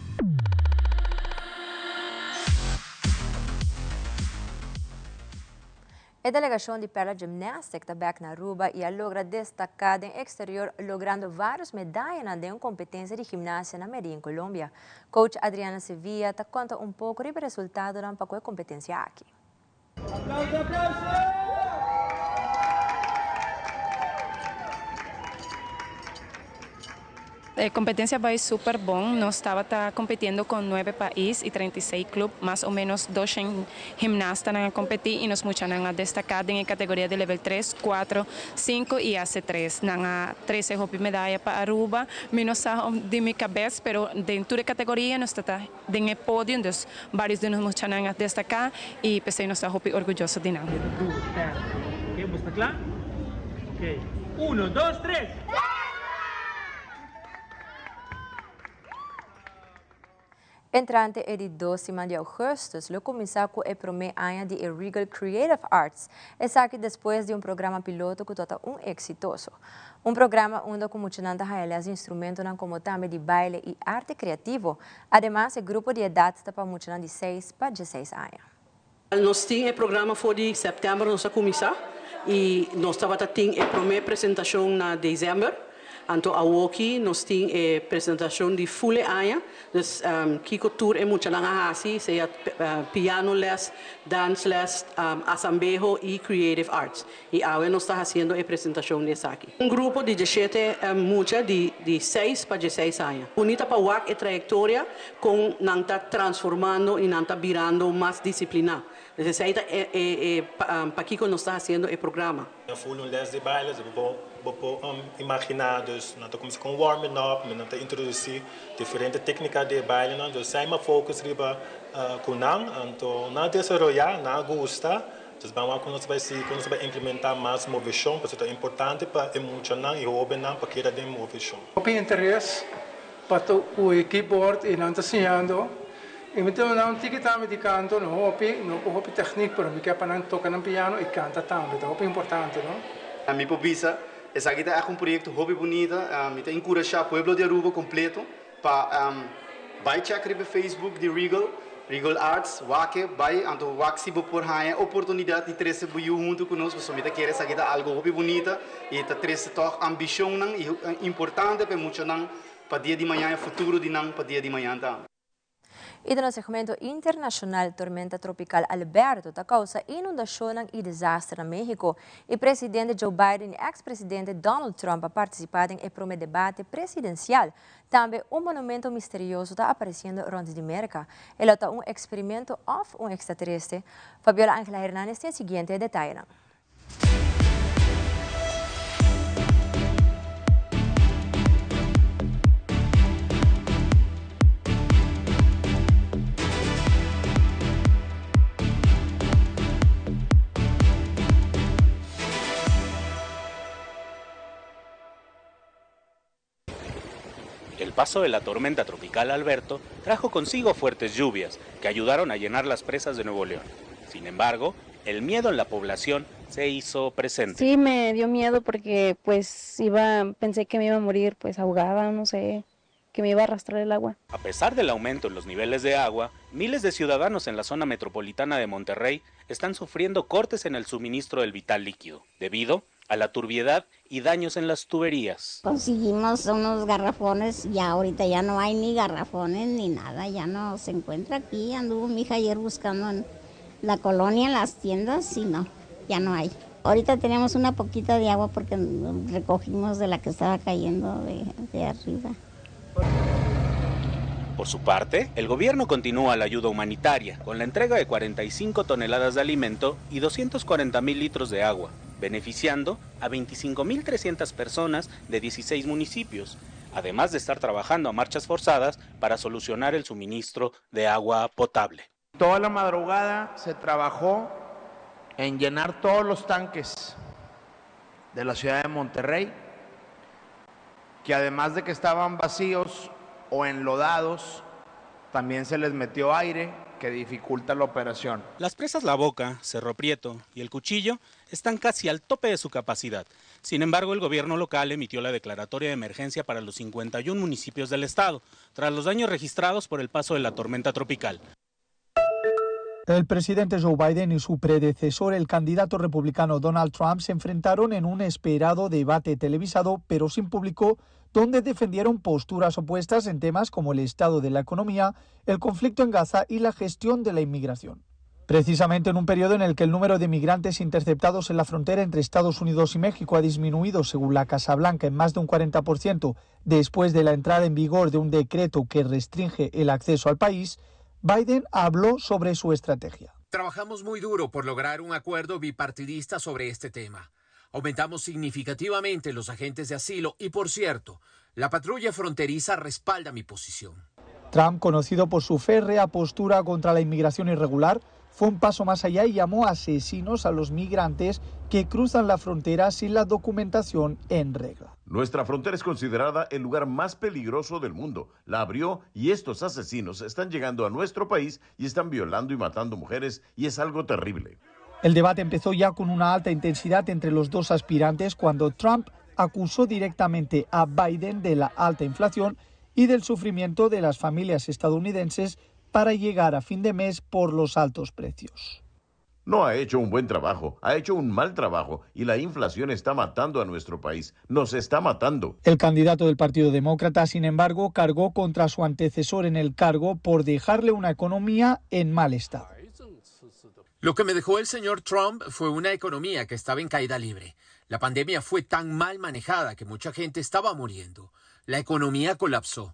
A delegação de Perla Gymnastics também na Aruba e logra destacar em exterior, logrando várias medalhas na competência de ginástica na Medellín, em Colômbia. Coach Adriana Sevilla te conta pouco do resultado da competência aqui. ¡Aplauso, aplauso! A competência vai super bom. Nós estava competindo com 9 países e 36 clubes, mais ou menos 200 gimnastas a competir e nós muitos a destacar em categoria de level 3, 4, 5 e AC3. Na 13 medalha para Aruba, menos de minha cabeça, pero dentro da categoria nós está em pódio, então vários de nós muitos a destacar e pensei nós está orgulhoso de nós. Ok, ¿vos está claro? Ok. 1, 2, 3. Entrante é de 12 de agosto, lo começou com o primeiro ano de Regal Creative Arts. Essa aqui depois de programa piloto que total exitoso. Programa onde comunidade realiza instrumentos como também de baile e arte criativo. Además, o grupo de idade está para de 6 para 16 anos. Nós temos o programa for de setembro, nós começar e nós estamos tendo a primeira apresentação na dezembro. Anto awoki nós temos a apresentação de full ano, então Kiko Tour é muito lang seja piano les, dance les, assambejo e creative arts. E agora nós estamos fazendo a apresentação dessa aqui. Grupo de 17 mucha de 6 para 16 anos. Bonita para a trajetória com não tá transformando e não tá virando mais disciplina. Então para Kiko nós estamos fazendo o programa. Eu fui les de baile, vou imaginar, dus nós começamos com warming up, nós introduzir diferentes técnicas de baile, então sai uma focus riba com então nós desenvolver, nós gosta, então vamos vai implementar mais movição, porque é importante para emocionar e hobby para que de movição. O interesse para o keyboard e não está ensinando. Então não tem que estar me canto, não hobby técnico, para mim que é para tocar no piano e canta também, então é importante, não? A minha poblação essa aqui é um projeto hobby bonito, me tem encorajar o povo de Aruba completo para vai checar no Facebook de Regal Arts, vai então se por a oportunidade de trazer buio junto conosco, so me quer essa aqui algo hobby bonito e tá trazer toda ambição não e importante para muito não para dia de manhã futuro de não para dia de manhã também. E no segmento internacional, tormenta tropical Alberto ta causa inundação e desastre na México. E presidente Joe Biden e ex-presidente Donald Trump participaram em primeiro debate presidencial. Também monumento misterioso está aparecendo rondom de América. Ele está experimento of extraterrestre. Fabiola Ángela Hernández tem o seguinte detalhe. El paso de la tormenta tropical Alberto trajo consigo fuertes lluvias que ayudaron a llenar las presas de Nuevo León. Sin embargo, el miedo en la población se hizo presente. Sí, me dio miedo porque pensé que me iba a morir ahogada, no sé, que me iba a arrastrar el agua. A pesar del aumento en los niveles de agua, miles de ciudadanos en la zona metropolitana de Monterrey están sufriendo cortes en el suministro del vital líquido, debido a la turbiedad y daños en las tuberías. Conseguimos unos garrafones, ya ahorita ya no hay ni garrafones ni nada, ya no se encuentra aquí. Anduvo mi hija ayer buscando en la colonia, en las tiendas, y no, ya no hay. Ahorita tenemos una poquita de agua porque recogimos de la que estaba cayendo de arriba. Por su parte, el gobierno continúa la ayuda humanitaria con la entrega de 45 toneladas de alimento y 240,000 litros de agua, beneficiando a 25,300 personas de 16 municipios, además de estar trabajando a marchas forzadas para solucionar el suministro de agua potable. Toda la madrugada se trabajó en llenar todos los tanques de la ciudad de Monterrey, que además de que estaban vacíos o enlodados, también se les metió aire que dificulta la operación. Las presas La Boca, Cerro Prieto y El Cuchillo están casi al tope de su capacidad. Sin embargo, el gobierno local emitió la declaratoria de emergencia para los 51 municipios del estado, tras los daños registrados por el paso de la tormenta tropical. El presidente Joe Biden y su predecesor, el candidato republicano Donald Trump, se enfrentaron en un esperado debate televisado, pero sin público, donde defendieron posturas opuestas en temas como el estado de la economía, el conflicto en Gaza y la gestión de la inmigración. Precisamente en un periodo en el que el número de migrantes interceptados en la frontera entre Estados Unidos y México ha disminuido, según la Casa Blanca, en más de un 40% después de la entrada en vigor de un decreto que restringe el acceso al país, Biden habló sobre su estrategia. Trabajamos muy duro por lograr un acuerdo bipartidista sobre este tema. Aumentamos significativamente los agentes de asilo y, por cierto, la patrulla fronteriza respalda mi posición. Trump, conocido por su férrea postura contra la inmigración irregular, fue un paso más allá y llamó asesinos a los migrantes que cruzan la frontera sin la documentación en regla. Nuestra frontera es considerada el lugar más peligroso del mundo. La abrió y estos asesinos están llegando a nuestro país y están violando y matando mujeres y es algo terrible. El debate empezó ya con una alta intensidad entre los dos aspirantes cuando Trump acusó directamente a Biden de la alta inflación y del sufrimiento de las familias estadounidenses para llegar a fin de mes por los altos precios. No ha hecho un buen trabajo, ha hecho un mal trabajo y la inflación está matando a nuestro país, nos está matando. El candidato del Partido Demócrata, sin embargo, cargó contra su antecesor en el cargo por dejarle una economía en mal estado. Lo que me dejó el señor Trump fue una economía que estaba en caída libre. La pandemia fue tan mal manejada que mucha gente estaba muriendo. La economía colapsó.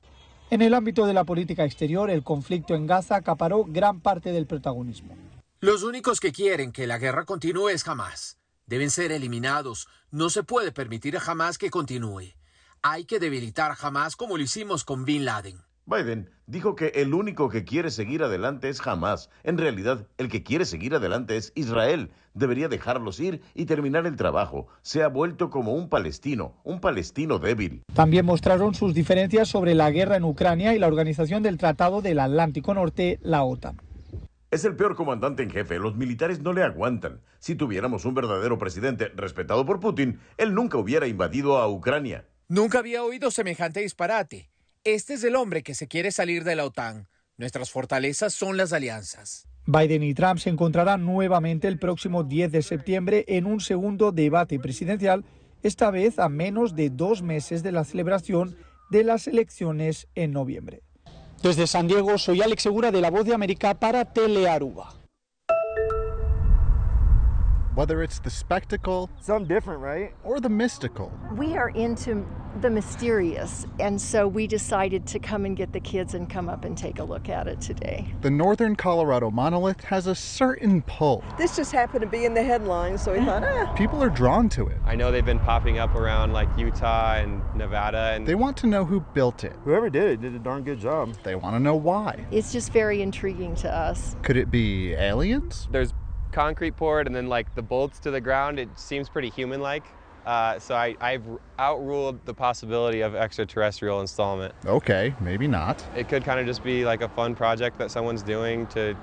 En el ámbito de la política exterior, el conflicto en Gaza acaparó gran parte del protagonismo. Los únicos que quieren que la guerra continúe es Hamás. Deben ser eliminados. No se puede permitir a Hamás que continúe. Hay que debilitar a Hamás como lo hicimos con Bin Laden. Biden dijo que el único que quiere seguir adelante es Hamás. En realidad, el que quiere seguir adelante es Israel. Debería dejarlos ir y terminar el trabajo. Se ha vuelto como un palestino débil. También mostraron sus diferencias sobre la guerra en Ucrania y la organización del Tratado del Atlántico Norte, la OTAN. Es el peor comandante en jefe, los militares no le aguantan. Si tuviéramos un verdadero presidente respetado por Putin, él nunca hubiera invadido a Ucrania. Nunca había oído semejante disparate. Este es el hombre que se quiere salir de la OTAN. Nuestras fortalezas son las alianzas. Biden y Trump se encontrarán nuevamente el próximo 10 de septiembre en un segundo debate presidencial, esta vez a menos de 2 meses de la celebración de las elecciones en noviembre. Desde San Diego, soy Alex Segura de La Voz de América para Telearuba. Whether it's the spectacle, something different, right? Or the mystical. We are into the mysterious, and so we decided to come and get the kids and come up and take a look at it today. The Northern Colorado monolith has a certain pull. This just happened to be in the headlines, so we thought, People are drawn to it. I know they've been popping up around like Utah and Nevada. And they want to know who built it. Whoever did it did a darn good job. They want to know why. It's just very intriguing to us. Could it be aliens? There's concrete poured and then like the bolts to the ground. It seems pretty human-like. So I've outruled the possibility of extraterrestrial installment. Okay, maybe not. It could kind of just be like a fun project that someone's doing to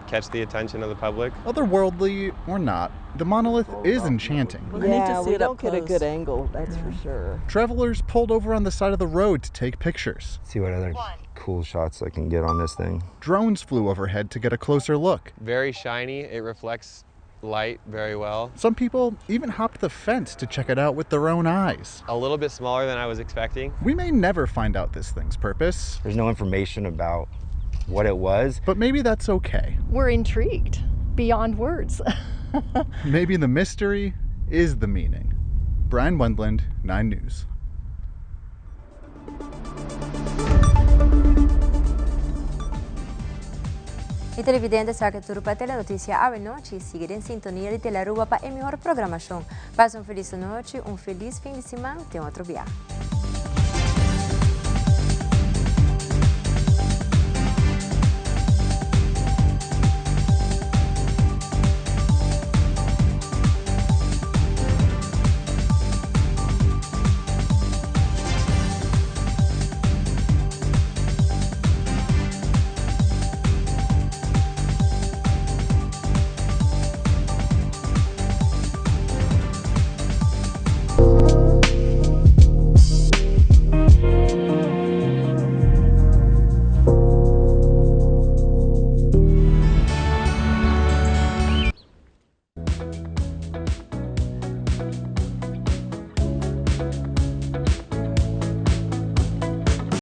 catch the attention of the public. Otherworldly or not, the monolith is enchanting. Yeah, we don't get a good angle, that's for sure. Travelers pulled over on the side of the road to take pictures. See what other cool shots I can get on this thing. Drones flew overhead to get a closer look. Very shiny, it reflects light very well. Some people even hopped the fence to check it out with their own eyes. A little bit smaller than I was expecting. We may never find out this thing's purpose. There's no information about what it was. But maybe that's okay. We're intrigued beyond words. Maybe the mystery is the meaning. Brian Wendland, 9 News. Y televidentes, sabe que tudo para Telenotícia à noite e siga em sintonia de Telearuba para a melhor programação. Passe uma feliz noite, um feliz fim de semana e até outro dia.